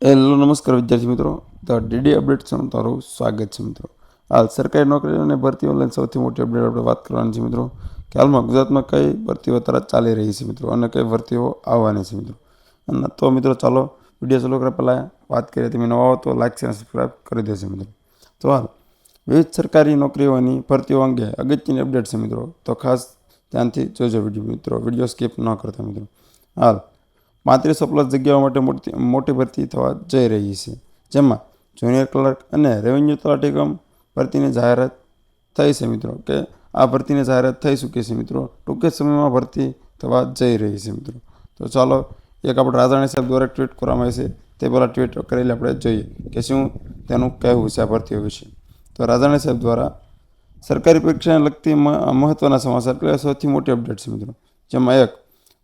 Hello નમસ્કાર વિદ્યાર્થી મિત્રો, ધ ડીડી અપડેટ્સનું તમારું સ્વાગત છે મિત્રો। હાલ સરકારી નોકરી અને ભરતી ઓનલાઈન સૌથી મોટી અપડેટ આપણે વાત કરવાની છે મિત્રો કે હાલમાં ગુજરાતમાં કઈ ભરતીઓ તરત ચાલી રહી છે મિત્રો અને કઈ ભરતીઓ આવવાની છે મિત્રો। અને તો મિત્રો ચાલો વિડીયો ચાલુ કર્યા પહેલાં વાત કરીએ, તમે નવા હો તો લાઈક અને સબસ્ક્રાઈબ કરી દેજો મિત્રો। તો હાલ વિવિધ સરકારી નોકરીઓની ભરતીઓ અંગે અગત્યની અપડેટ છે મિત્રો, તો ખાસ ધ્યાનથી જોજો વિડીયો મિત્રો, વિડીયો સ્કીપ ન કરતા મિત્રો। હાલ 35+ જગ્યાઓ માટે મોટી ભરતી થવા જઈ રહી છે, જેમાં જુનિયર ક્લર્ક અને રેવન્યુ તલાટી કમ ભરતીની જાહેરાત થઈ છે મિત્રો, કે આ ભરતીની જાહેરાત થઈ ચૂકી છે મિત્રો। ટૂંક જ સમયમાં ભરતી થવા જઈ રહી છે મિત્રો। તો ચાલો એક આપણે રાજાણી સાહેબ દ્વારા ટ્વીટ કરવામાં આવી છે, તે પહેલાં ટ્વીટ કરેલી આપણે જોઈએ કે શું તેનું કહેવું છે આ ભરતીઓ વિશે। તો રાજાણી સાહેબ દ્વારા સરકારી પરીક્ષાને લગતી મહત્વના સમાચાર, એટલે સૌથી મોટી અપડેટ છે મિત્રો, જેમાં એક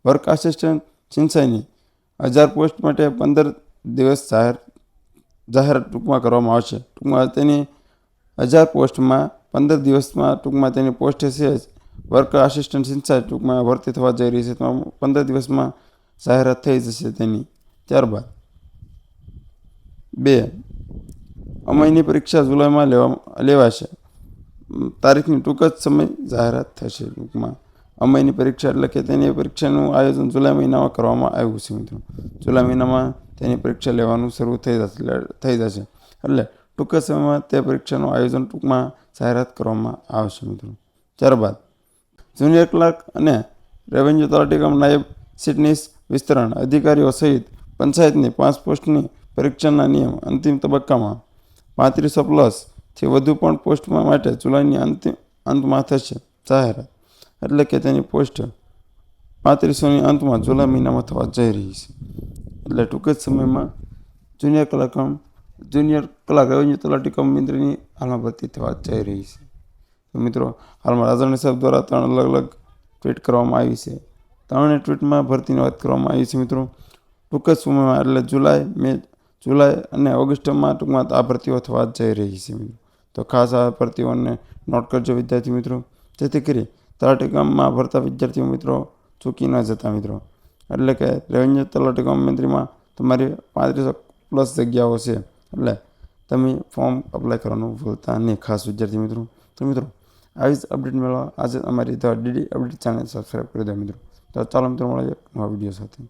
વર્ક આસિસ્ટન્ટ સિંચાઈની 1000 પોસ્ટ માટે 15 દિવસ જાહેરાત ટૂંકમાં કરવામાં આવશે। ટૂંકમાં તેની 1000 પોસ્ટમાં 15 દિવસમાં ટૂંકમાં તેની પોસ્ટ છે વર્ક આસિસ્ટન્ટ સિંચાઈ ટૂંકમાં ભરતી થવા જઈ રહી છે, તો 15 દિવસમાં જાહેરાત થઈ જશે તેની। ત્યારબાદ 2 અમયની પરીક્ષા જુલાઈમાં લેવાશે, તારીખની ટૂંક જ સમય જાહેરાત થશે। ટૂંકમાં અમયની પરીક્ષા એટલે કે તેની પરીક્ષાનું આયોજન જુલાઈ મહિનામાં કરવામાં આવ્યું છે મિત્રો। જુલાઈ મહિનામાં તેની પરીક્ષા લેવાનું શરૂ થઈ જશે, એટલે ટૂંક જ સમયમાં તે પરીક્ષાનું આયોજન ટૂંકમાં જાહેરાત કરવામાં આવશે મિત્રો। ત્યારબાદ જુનિયર ક્લર્ક અને રેવન્યુ તલાટી કમ નાયબ ચીટનીસ વિસ્તરણ અધિકારીઓ સહિત પંચાયતની 5 પોસ્ટની પરીક્ષાના નિયમ અંતિમ તબક્કામાં 35+ થી વધુ પણ પોસ્ટ માટે જુલાઈની અંતમાં થશે જાહેરાત, એટલે કે તેની પોસ્ટ 3500ની અંતમાં જુલાઈ મહિનામાં થવા જઈ રહી છે, એટલે ટૂંક જ સમયમાં જુનિયર ક્લર્ક રેવન્યુ તલાટી કમ મંત્રીની હાલમાં ભરતી થવા જઈ રહી છે। તો મિત્રો હાલમાં રાજાણી સાહેબ દ્વારા 3 અલગ ટ્વીટ કરવામાં આવી છે, 3 ટ્વીટમાં ભરતીની વાત કરવામાં આવી છે મિત્રો। ટૂંક જ સમયમાં એટલે જુલાઈ અને ઓગસ્ટમાં ટૂંકમાં આ ભરતીઓ થવા જઈ રહી છે મિત્રો। તો ખાસ આ ભરતીઓને નોટ કરજો વિદ્યાર્થી મિત્રો, જેથી કરી તલાટી કામમાં ભરતા વિદ્યાર્થીઓ મિત્રો ચૂકી ન જતા મિત્રો। એટલે કે રેવન્યુ તલાટી કામ મંત્રીમાં તમારી 35+ જગ્યાઓ છે, એટલે તમે ફોર્મ અપ્લાય કરવાનું ભૂલતા નહીં ખાસ વિદ્યાર્થી મિત્રો। તો મિત્રો આવી જ અપડેટ મેળવવા આજે અમારી the DD update channel subscribe કરી દો મિત્રો। તો ચાલો મિત્રો મળીએ નવા વિડીયો સાથે।